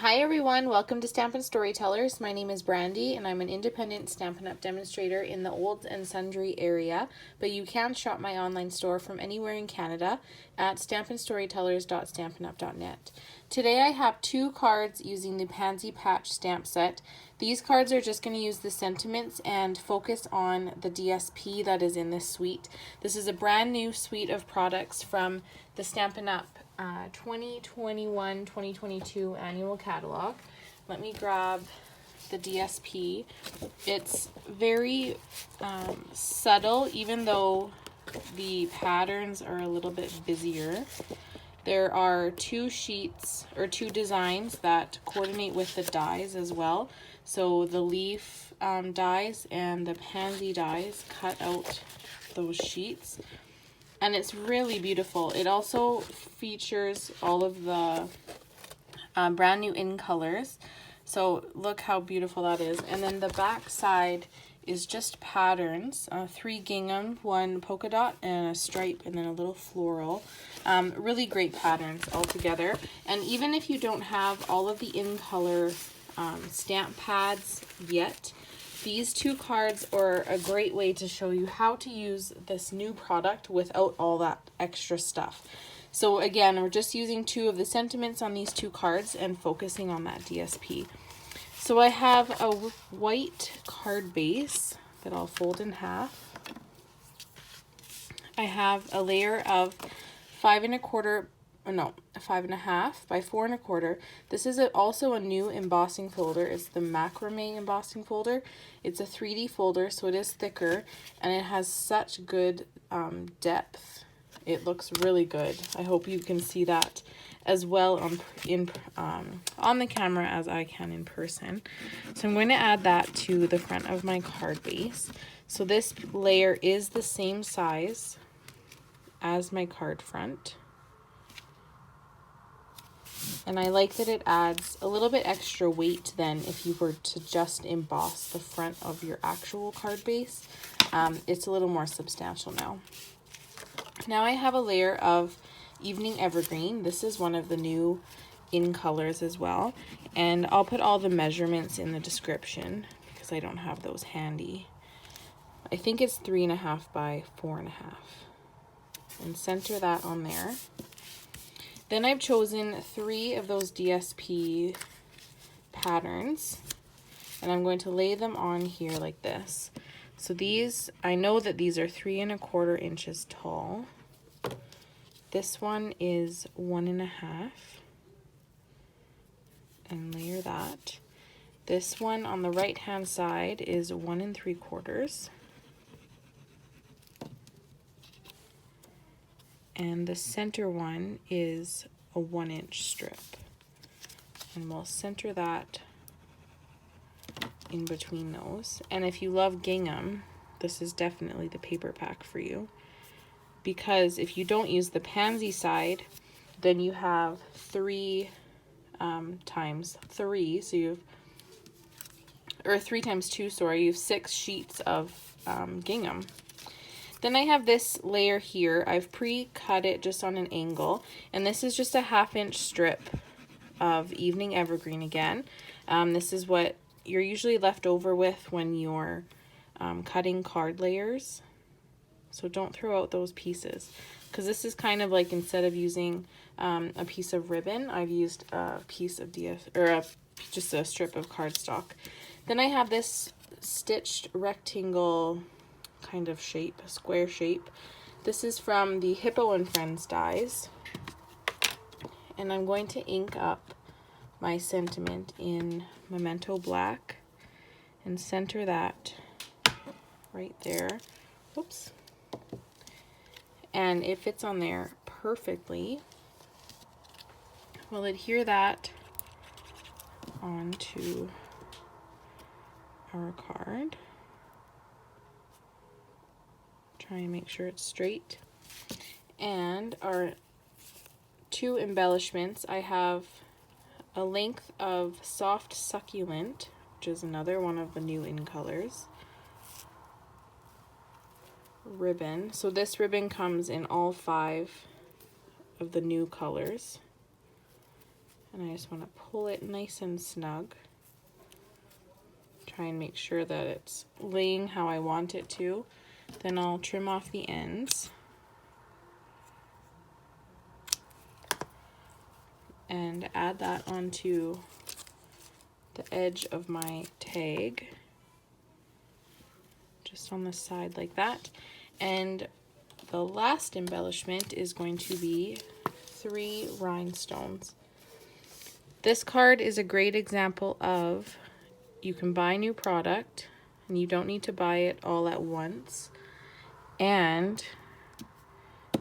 Hi everyone, welcome to Stampin' Storytellers. My name is Brandy and I'm an independent Stampin' Up! Demonstrator in the Olds and Sundry area, but you can shop my online store from anywhere in Canada at stampinstorytellers.stampinup.net. Today I have two cards using the Pansy Patch stamp set. These cards are just going to use the sentiments and focus on the DSP that is in this suite. This is a brand new suite of products from the Stampin' Up! 2021-2022 annual catalog. Let me grab the DSP. It's very subtle, even though the patterns are a little bit busier. There are two sheets or two designs that coordinate with the dies as well. So the leaf dies and the pansy dies cut out those sheets. And it's really beautiful. It also features all of the brand new in colors. So look how beautiful that is. And then the back side is just patterns. 3 gingham, 1 polka dot, and a stripe, and then a little floral. Really great patterns all together. And even if you don't have all of the in color stamp pads yet, these two cards are a great way to show you how to use this new product without all that extra stuff. So again, we're just using two of the sentiments on these two cards and focusing on that DSP. So I have a white card base that I'll fold in half. I have a layer of 5 1/2 by 4 1/4. This is also a new embossing folder. It's the macrame embossing folder. It's a 3D folder, so it is thicker, and it has such good depth. It looks really good. I hope you can see that as well on the camera as I can in person. So I'm going to add that to the front of my card base. So this layer is the same size as my card front. And I like that it adds a little bit extra weight than if you were to just emboss the front of your actual card base. It's a little more substantial now. Now I have a layer of Evening Evergreen. This is one of the new in colors as well. And I'll put all the measurements in the description because I don't have those handy. I think it's 3 1/2 by 4 1/2. And center that on there. Then I've chosen 3 of those DSP patterns, and I'm going to lay them on here like this. So these, I know that these are 3 1/4 inches tall. This one is 1 1/2, and layer that. This one on the right hand side is 1 3/4. And the center one is a 1-inch strip. And we'll center that in between those. And if you love gingham, this is definitely the paper pack for you. Because if you don't use the pansy side, then you have 3 times 3. So you have, or 3 times 2, sorry, you have 6 sheets of gingham. Then I have this layer here. I've pre-cut it just on an angle, and this is just a 1/2 inch strip of Evening Evergreen again. This is what you're usually left over with when you're cutting card layers. So don't throw out those pieces, because this is kind of like, instead of using a piece of ribbon, I've used a piece of just a strip of cardstock. Then I have this stitched rectangle kind of shape, square shape. This is from the Hippo and Friends dies, and I'm going to ink up my sentiment in Memento Black and center that right there. Oops. And it fits on there perfectly. We'll adhere that onto our card. Try and make sure it's straight. And our 2 embellishments, I have a length of Soft Succulent, which is another one of the new in colors, ribbon. So this ribbon comes in all 5 of the new colors. And I just want to pull it nice and snug. Try and make sure that it's laying how I want it to. Then I'll trim off the ends. And add that onto the edge of my tag. Just on the side like that. And the last embellishment is going to be 3 rhinestones. This card is a great example of you can buy new product and you don't need to buy it all at once, and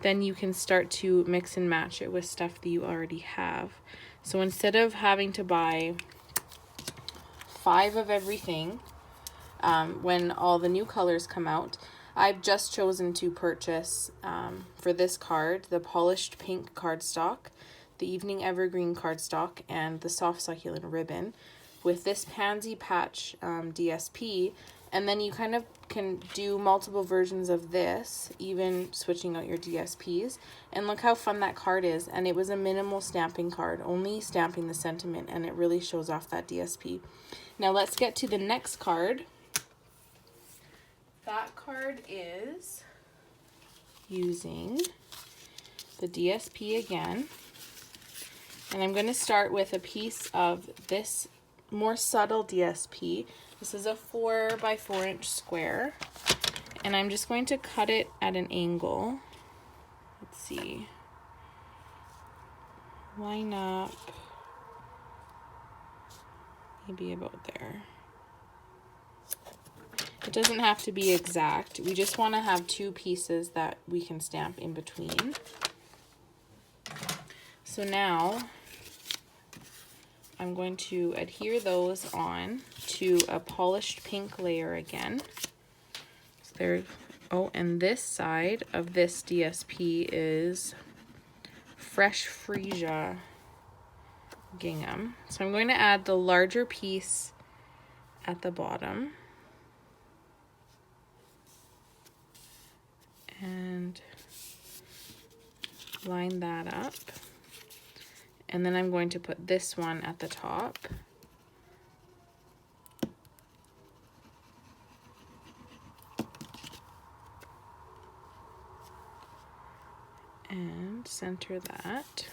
then you can start to mix and match it with stuff that you already have. So instead of having to buy 5 of everything when all the new colors come out, I've just chosen to purchase for this card the polished pink cardstock, the evening evergreen cardstock, and the soft succulent ribbon with this pansy patch DSP. And then you kind of can do multiple versions of this, even switching out your DSPs. And look how fun that card is. And it was a minimal stamping card, only stamping the sentiment, and it really shows off that DSP. Now let's get to the next card. That card is using the DSP again. And I'm going to start with a piece of this more subtle DSP. This is a 4 by 4 inch square, and I'm just going to cut it at an angle. Let's see, line up maybe about there. It doesn't have to be exact. We just want to have 2 pieces that we can stamp in between. So now I'm going to adhere those on to a polished pink layer again. So there, oh, and this side of this DSP is fresh freesia gingham. So I'm going to add the larger piece at the bottom. And line that up. And then I'm going to put this one at the top. And center that.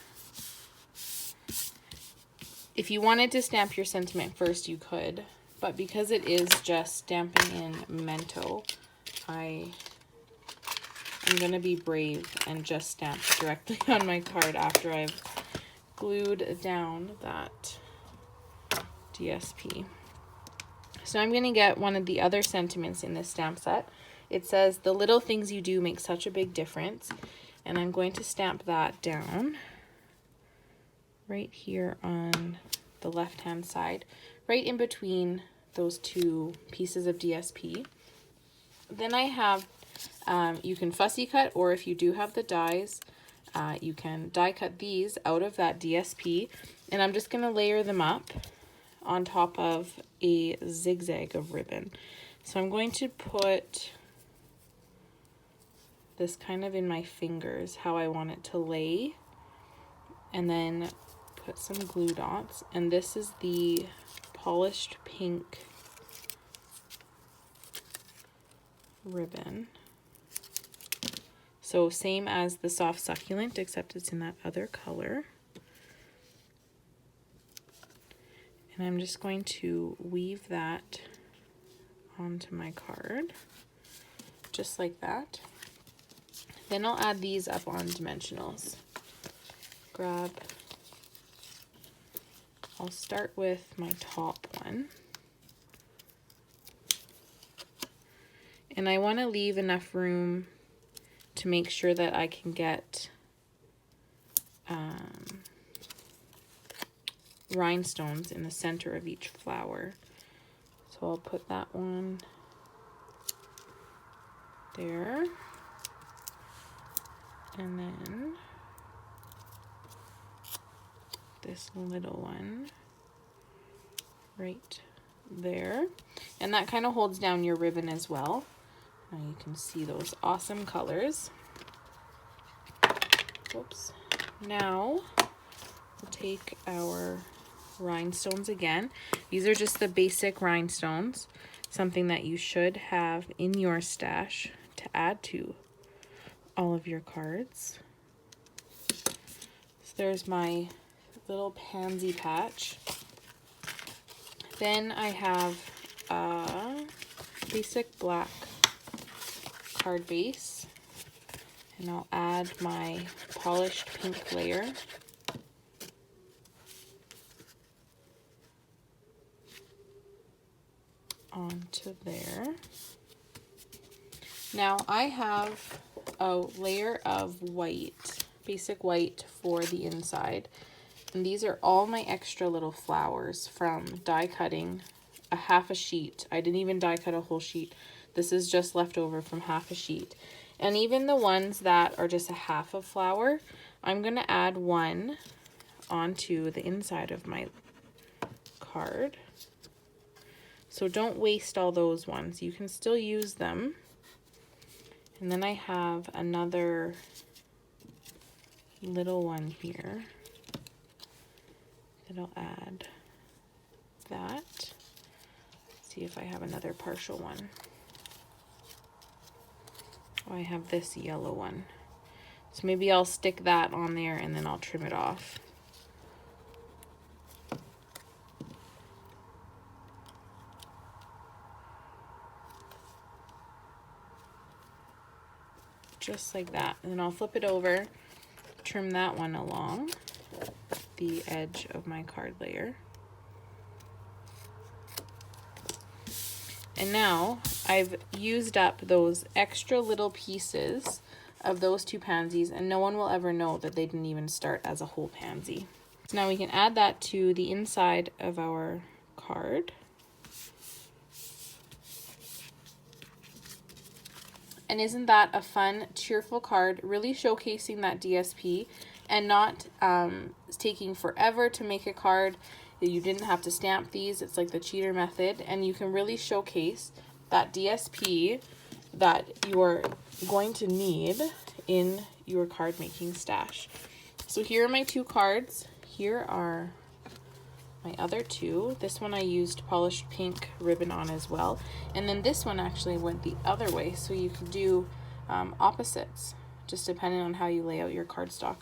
If you wanted to stamp your sentiment first, you could. But because it is just stamping in Mento, I'm going to be brave and just stamp directly on my card after I've glued down that DSP. So I'm going to get one of the other sentiments in this stamp set. It says, "The little things you do make such a big difference." And I'm going to stamp that down right here on the left hand side, right in between those 2 pieces of DSP. Then I have, you can fussy cut, or if you do have the dies, you can die cut these out of that DSP, and I'm just going to layer them up on top of a zigzag of ribbon. So I'm going to put this kind of in my fingers, how I want it to lay, and then put some glue dots. And this is the polished pink ribbon. So same as the soft succulent, except it's in that other color. And I'm just going to weave that onto my card, just like that. Then I'll add these up on dimensionals. I'll start with my top one. And I want to leave enough room to make sure that I can get rhinestones in the center of each flower. So I'll put that one there. And then this little one right there. And that kind of holds down your ribbon as well. Now you can see those awesome colors. Whoops. Now we'll take our rhinestones again. These are just the basic rhinestones, something that you should have in your stash to add to all of your cards. So there's my little pansy patch. Then I have a basic black card base, and I'll add my polished pink layer. Onto there. Now I have a layer of white, basic white for the inside. And these are all my extra little flowers from die cutting a half a sheet. I didn't even die cut a whole sheet. This is just left over from half a sheet. And even the ones that are just a half a flower, I'm going to add one onto the inside of my card. So don't waste all those ones. You can still use them. And then I have another little one here that I'll add that. Let's see if I have another partial one. Oh, I have this yellow one. So maybe I'll stick that on there and then I'll trim it off. Just like that. And then I'll flip it over, trim that one along the edge of my card layer. And now I've used up those extra little pieces of those two pansies, and no one will ever know that they didn't even start as a whole pansy. So now we can add that to the inside of our card. And isn't that a fun, cheerful card, really showcasing that DSP and not taking forever to make a card. You didn't have to stamp these. It's like the cheater method, and you can really showcase that DSP that you're going to need in your card making stash. So here are my two cards. Here are my other two. This one I used polished pink ribbon on as well, and then this one actually went the other way, so you could do opposites, just depending on how you lay out your cardstock.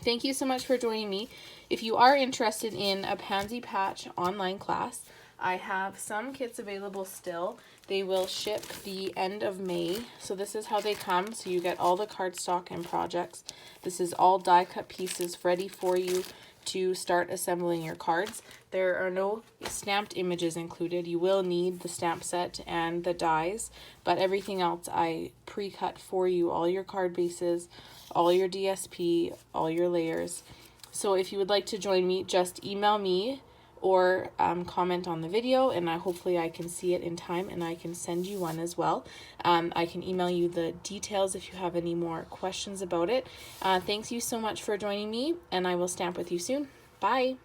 Thank you so much for joining me. If you are interested in a Pansy Patch online class, I have some kits available still. They will ship the end of May. So this is how they come. So you get all the cardstock and projects. This is all die cut pieces ready for you to start assembling your cards. There are no stamped images included. You will need the stamp set and the dies, but everything else I pre-cut for you, all your card bases, all your DSP, all your layers. So if you would like to join me, just email me or comment on the video, and hopefully I can see it in time and I can send you one as well. I can email you the details if you have any more questions about it. Thanks you so much for joining me, and I will stamp with you soon. Bye!